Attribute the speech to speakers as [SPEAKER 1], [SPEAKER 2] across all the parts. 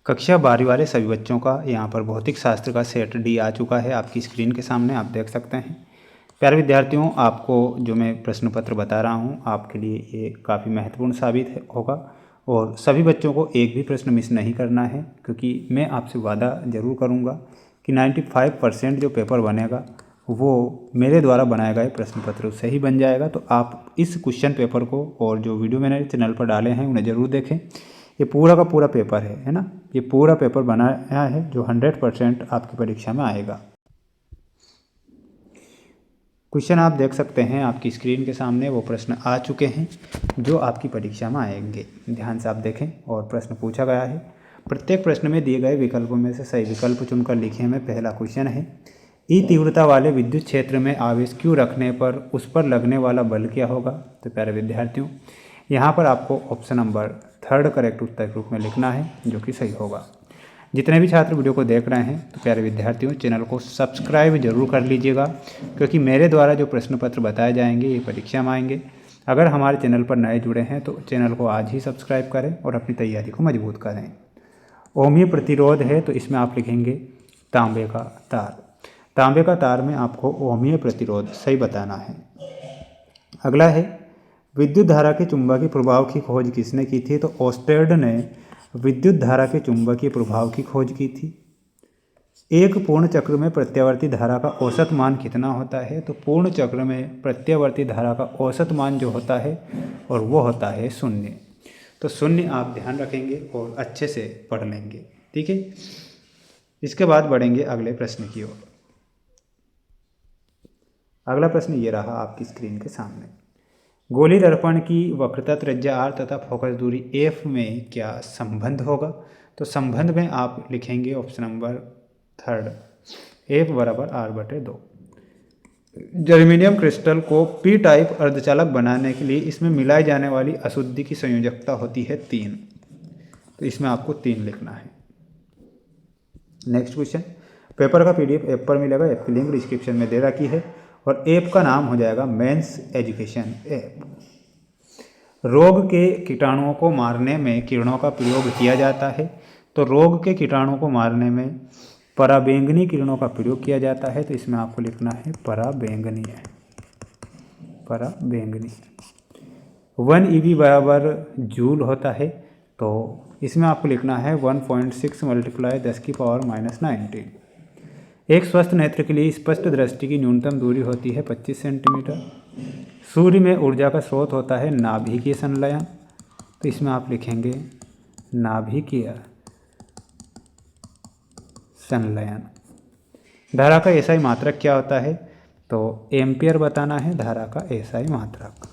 [SPEAKER 1] कक्षा 12 वाले सभी बच्चों का यहाँ पर भौतिक शास्त्र का सेट डी आ चुका है आपकी स्क्रीन के सामने, आप देख सकते हैं। प्यारे विद्यार्थियों, आपको जो मैं प्रश्न पत्र बता रहा हूँ आपके लिए ये काफ़ी महत्वपूर्ण साबित होगा और सभी बच्चों को एक भी प्रश्न मिस नहीं करना है, क्योंकि मैं आपसे वादा ज़रूर करूँगा कि 95% जो पेपर बनेगा वो मेरे द्वारा बनाया गया प्रश्न पत्र उससे ही बन जाएगा। तो आप इस क्वेश्चन पेपर को और जो वीडियो मैंने चैनल पर डाले हैं उन्हें ज़रूर देखें। ये पूरा का पूरा पेपर है ना, ये पूरा पेपर बनाया है जो 100% आपकी परीक्षा में आएगा। क्वेश्चन आप देख सकते हैं आपकी स्क्रीन के सामने, वो प्रश्न आ चुके हैं जो आपकी परीक्षा में आएंगे। ध्यान से आप देखें और प्रश्न पूछा गया है। प्रत्येक प्रश्न में दिए गए विकल्पों में से सही विकल्प चुनकर लिखें में पहला क्वेश्चन है, ई तीव्रता वाले विद्युत क्षेत्र में आवेश Q रखने पर उस पर लगने वाला बल क्या होगा। तो प्यारे विद्यार्थियों, यहाँ पर आपको ऑप्शन नंबर 3 करेक्ट उत्तर के रूप में लिखना है जो कि सही होगा। जितने भी छात्र वीडियो को देख रहे हैं तो प्यारे विद्यार्थियों चैनल को सब्सक्राइब जरूर कर लीजिएगा, क्योंकि मेरे द्वारा जो प्रश्न पत्र बताए जाएंगे ये परीक्षा में आएंगे। अगर हमारे चैनल पर नए जुड़े हैं तो चैनल को आज ही सब्सक्राइब करें और अपनी तैयारी को मजबूत करें। ओमीय प्रतिरोध है तो इसमें आप लिखेंगे तांबे का तार। तांबे का तार में आपको ओमीय प्रतिरोध सही बताना है। अगला है, विद्युत धारा के चुंबकीय प्रभाव की खोज किसने की थी। तो ओस्टेड ने विद्युत धारा के चुंबकीय प्रभाव की खोज की थी। एक पूर्ण चक्र में प्रत्यावर्ती धारा का औसत मान कितना होता है। तो पूर्ण चक्र में प्रत्यावर्ती धारा का औसत मान जो होता है और वो होता है 0। तो 0 आप ध्यान रखेंगे और अच्छे से पढ़ लेंगे, ठीक है। इसके बाद बढ़ेंगे अगले प्रश्न की ओर। अगला प्रश्न ये रहा आपकी स्क्रीन के सामने, गोली दर्पण की वक्रता त्रिज्या r तथा फोकस दूरी f में क्या संबंध होगा। तो संबंध में आप लिखेंगे ऑप्शन नंबर 3 f बराबर r/2। जर्मेनियम क्रिस्टल को p टाइप अर्धचालक बनाने के लिए इसमें मिलाई जाने वाली अशुद्धि की संयोजकता होती है 3। तो इसमें आपको 3 लिखना है। नेक्स्ट क्वेश्चन, पेपर का PDF ऐप पर मिलेगा, ऐप की लिंक डिस्क्रिप्शन में दे रखी है और ऐप का नाम हो जाएगा मेंस एजुकेशन ऐप। रोग के कीटाणुओं को मारने में किरणों का प्रयोग किया जाता है। तो रोग के कीटाणुओं को मारने में पराबैंगनी किरणों का प्रयोग किया जाता है। तो इसमें आपको लिखना है पराबैंगनी है, पराबैंगनी। 1 EV बराबर जूल होता है। तो इसमें आपको लिखना है 1.6 × 10⁻⁻19। एक स्वस्थ नेत्र के लिए स्पष्ट दृष्टि की न्यूनतम दूरी होती है 25 सेंटीमीटर। सूर्य में ऊर्जा का स्रोत होता है नाभिकीय संलयन। तो इसमें आप लिखेंगे नाभिकीय संलयन। धारा का एसआई मात्रक क्या होता है। तो एम्पियर बताना है धारा का एसआई मात्रक।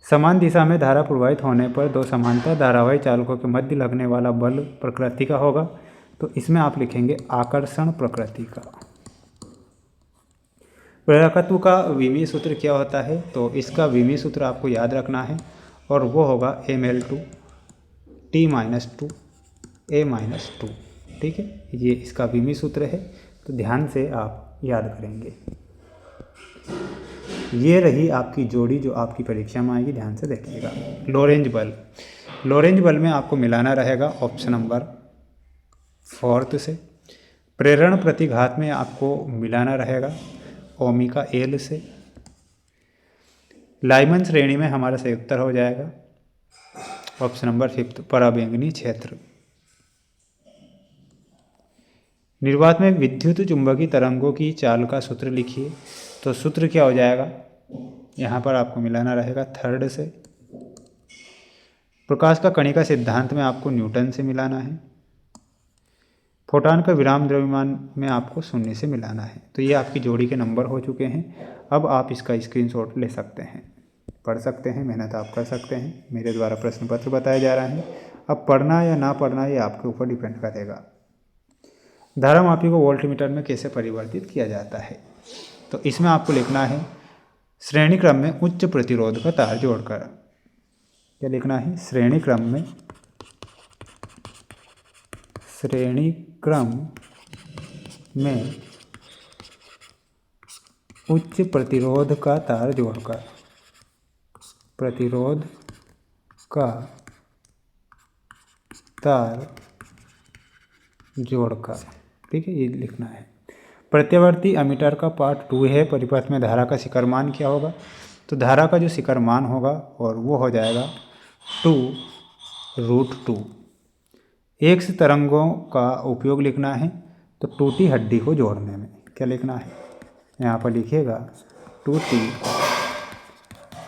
[SPEAKER 1] समान दिशा में धारा प्रवाहित होने पर दो समांतर धारावाही चालकों के मध्य लगने वाला बल प्रकृति का होगा। तो इसमें आप लिखेंगे आकर्षण प्रकृति का। प्रेरकत्व का विमीय सूत्र क्या होता है। तो इसका विमीय सूत्र आपको याद रखना है और वो होगा ml2 T-2 A-2, ठीक है। ये इसका विमीय सूत्र है, तो ध्यान से आप याद करेंगे। ये रही आपकी जोड़ी जो आपकी परीक्षा में आएगी, ध्यान से देखिएगा। लोरेंज बल, लोरेंज बल में आपको मिलाना रहेगा ऑप्शन नंबर 4 से। प्रेरण प्रतिघात में आपको मिलाना रहेगा ओमिका एल से। लाइमन श्रेणी में हमारा सही उत्तर हो जाएगा ऑप्शन नंबर 5 पराबैंगनी क्षेत्र। निर्वात में विद्युत चुंबकीय तरंगों की चाल का सूत्र लिखिए। तो सूत्र क्या हो जाएगा, यहाँ पर आपको मिलाना रहेगा 3 से। प्रकाश का कणिका सिद्धांत में आपको न्यूटन से मिलाना है। फोटॉन का विराम द्रव्यमान में आपको 0 से मिलाना है। तो ये आपकी जोड़ी के नंबर हो चुके हैं। अब आप इसका स्क्रीनशॉट ले सकते हैं, पढ़ सकते हैं, मेहनत आप कर सकते हैं। मेरे द्वारा प्रश्न पत्र बताए जा रहे हैं, अब पढ़ना या ना पढ़ना ये आपके ऊपर डिपेंड करेगा। धारा मापी को वोल्टमीटर में कैसे परिवर्तित किया जाता है। तो इसमें आपको लिखना है श्रेणी क्रम में उच्च प्रतिरोध का तार जोड़कर। क्या लिखना है, श्रेणी क्रम में उच्च प्रतिरोध का तार जोड़कर, प्रतिरोध का तार जोड़कर, ठीक है, ये लिखना है। प्रत्यावर्ती अमीटर का पार्ट 2 है, परिपथ में धारा का शिखर मान क्या होगा। तो धारा का जो शिखर मान होगा और वो हो जाएगा 2√2। एक्स तरंगों का उपयोग लिखना है तो टूटी हड्डी को जोड़ने में क्या लिखना है, यहाँ पर लिखिएगा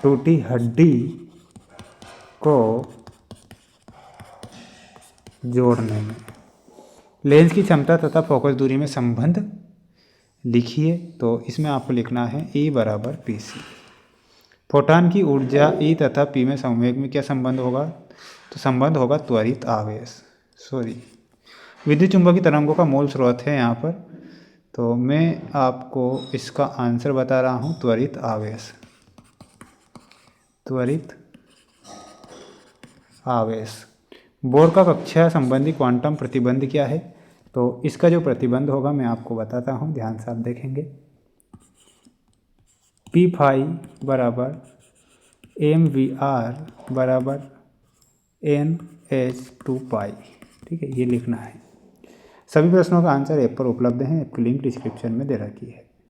[SPEAKER 1] टूटी हड्डी को जोड़ने में। लेंस की क्षमता तथा फोकस दूरी में संबंध लिखिए, तो इसमें आपको लिखना है E बराबर PC। फोटॉन की ऊर्जा E तथा P में संवेग में क्या संबंध होगा, तो संबंध होगा त्वरित आवेश। विद्युत चुंबकीय तरंगों का मूल स्रोत है यहाँ पर, तो मैं आपको इसका आंसर बता रहा हूँ, त्वरित आवेश। त्वरित आवेश। बोर का कक्षा संबंधी क्वांटम प्रतिबंध क्या है, तो इसका जो प्रतिबंध होगा मैं आपको बताता हूँ, ध्यान से आप देखेंगे। P5 बराबर MVR बराबर NH2π, ठीक है, ये लिखना है। सभी प्रश्नों का आंसर ऐप पर उपलब्ध है, ऐप की लिंक डिस्क्रिप्शन में दे रखी है।